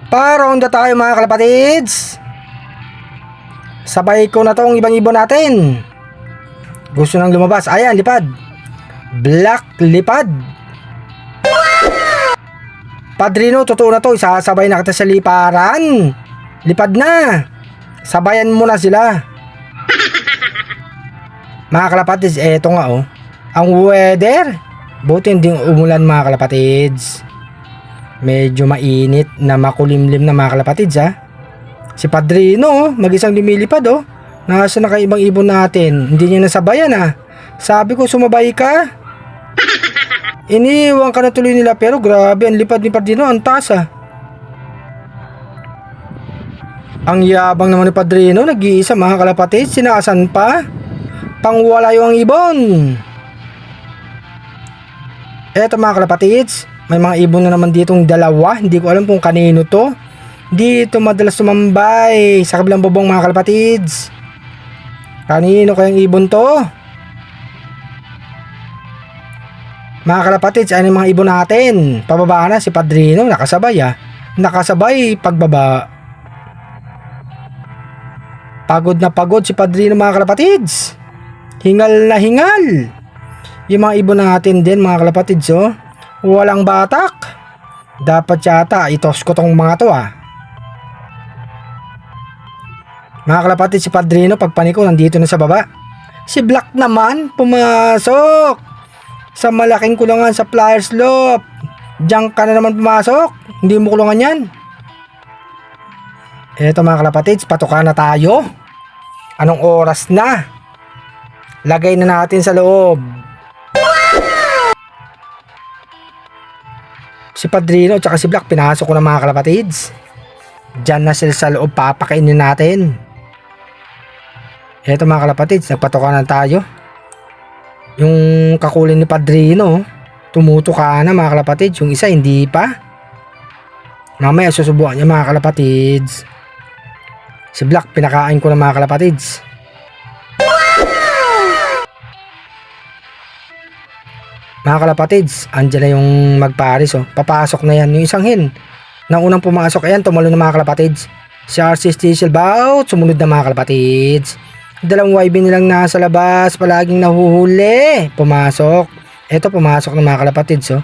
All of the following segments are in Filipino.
Paronda tayo mga kalapatids. Sabay ko na tong ibang ibon natin. Gusto nang lumabas. Ayan, lipad. Black lipad. Padrino, totoo na to. Isasabay na kita sa liparan. Lipad na. Sabayan mo na sila. Mga kalapatids, eto nga oh. Ang weather. Buti hindi umulan mga kalapatids. Medyo mainit na makulimlim na mga kalapatids ha. Si Padrino mag-isang lumilipad oh. Nasa na ibang ibon natin. Hindi niya nasabayan ha. Sabi ko sumabay ka. Iniwan ka na tuloy nila pero grabe ang lipad ni Padrino. Ang taas ha. Ang yabang naman ni Padrino. Nag-iisa mga kalapatids. Sinasan pa. Pangwala yung ibon. Eto mga kalapatids. May mga ibon na naman ditong dalawa. Hindi ko alam kung kanino to. Dito madalas tumambay sa kabilang bubong mga kalapatids. Kanino kayang ibon to? Mga kalapatids, ano yung mga ibon natin? Pababa na si Padrino. Nakasabay ha. Nakasabay pagbaba. Pagod na pagod si Padrino mga kalapatids. Hingal na hingal. Yung mga ibon natin din mga kalapatids oh. Walang batak. Dapat yata itos ko tong mga to ah. Mga kalapatids, si Padrino pagpaniko nandito na sa baba. Si Black naman pumasok sa malaking kulungan sa Flyers Loop. Diyan ka na naman pumasok. Hindi mo kulungan yan. Eto mga kalapatids, patukan na tayo. Anong oras na? Lagay na natin sa loob. Si Padrino at si Black pinasok ko na mga kalapatids. Diyan na sila sa loob, papakainin natin. Eto mga kalapatids, nagpatukan na tayo. Yung kakulin ni Padrino tumutuka na mga kalapatids. Yung isa hindi pa. Mamaya susubukan niya mga kalapatids. Si Black pinakain ko na mga kalapatids. Mga kalapatids, andyan na yung magparis oh. Papasok na yan yung isang hen. Nang unang pumasok, ayan, tumalo na mga kalapatids. Si RC Stiesel Bout, sumunod na mga kalapatids. Dalawang YB nilang nasa labas, palaging nahuhuli. Pumasok. Eto, pumasok na mga kalapatids oh.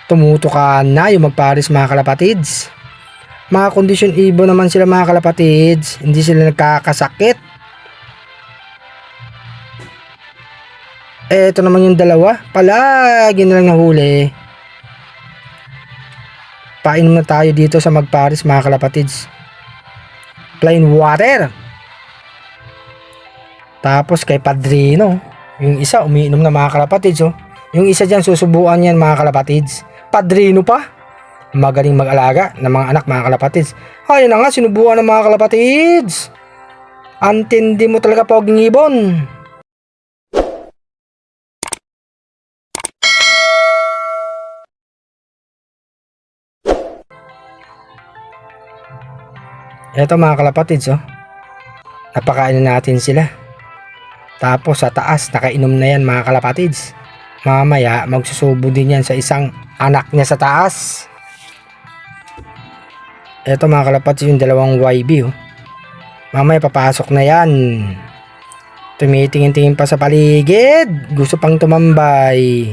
Tumutukan na yung magparis mga kalapatids. Mga kondisyon ibon naman sila mga kalapatids. Hindi sila nagkakasakit. Eto naman yung dalawa. Palagi nilang nahuli. Painom na tayo dito sa magparis mga kalapatids. Plain water. Tapos kay Padrino. Yung isa umiinom na mga kalapatids oh. Yung isa dyan susubuan yan mga kalapatids. Padrino pa. Magaling mag-alaga ng mga anak mga kalapatids. Ayun na nga, sinubuan ng mga kalapatids. Antindi mo talaga poging ibon. Eto mga kalapatids oh. Napakain na natin sila. Tapos sa taas nakainom na yan mga kalapatids. Mamaya magsusubo din yan sa isang anak niya sa taas. Eto mga kalapatids yung dalawang YB oh. Mamaya papasok na yan. Tumitingin-tingin pa sa paligid. Gusto pang tumambay.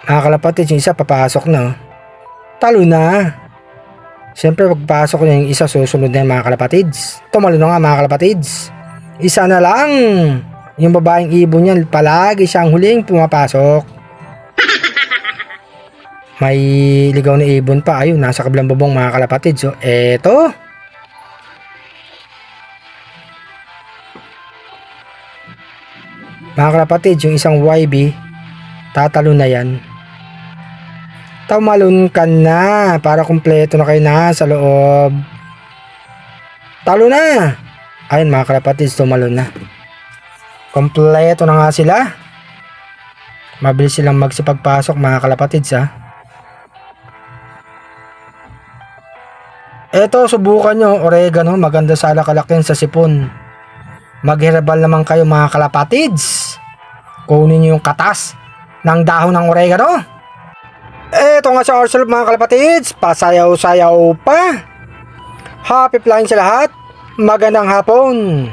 Mga kalapatids yung isa papasok na oh. Talo na. Siyempre pagpasok niya yung isa susunod na mga kalapatids. Tumalo na nga mga kalapatids. Isa na lang. Yung babaeng ibon niyan palagi siyang huling pumapasok. May ligaw na ibon pa. Ayun, nasa kabilang bubong mga kalapatids. So, eto. Mga kalapatids, yung isang YB tatalo na yan. Tumalon ka na para kumpleto na kayo na sa loob. Talo na. Ayun mga kalapatids, tumalon na. Kumpleto na nga sila. Mabilis silang magsipagpasok mga kalapatids ha. Eto, subukan nyo oregano. Maganda sa alakalakyan sa sipon. Magherbal naman kayo mga kalapatids. Kunin nyo yung katas. ng dahon ng oregano. Eto nga si Arcelor mga kalapatids, pasayaw-sayaw pa. Happy flying sa lahat. Magandang hapon.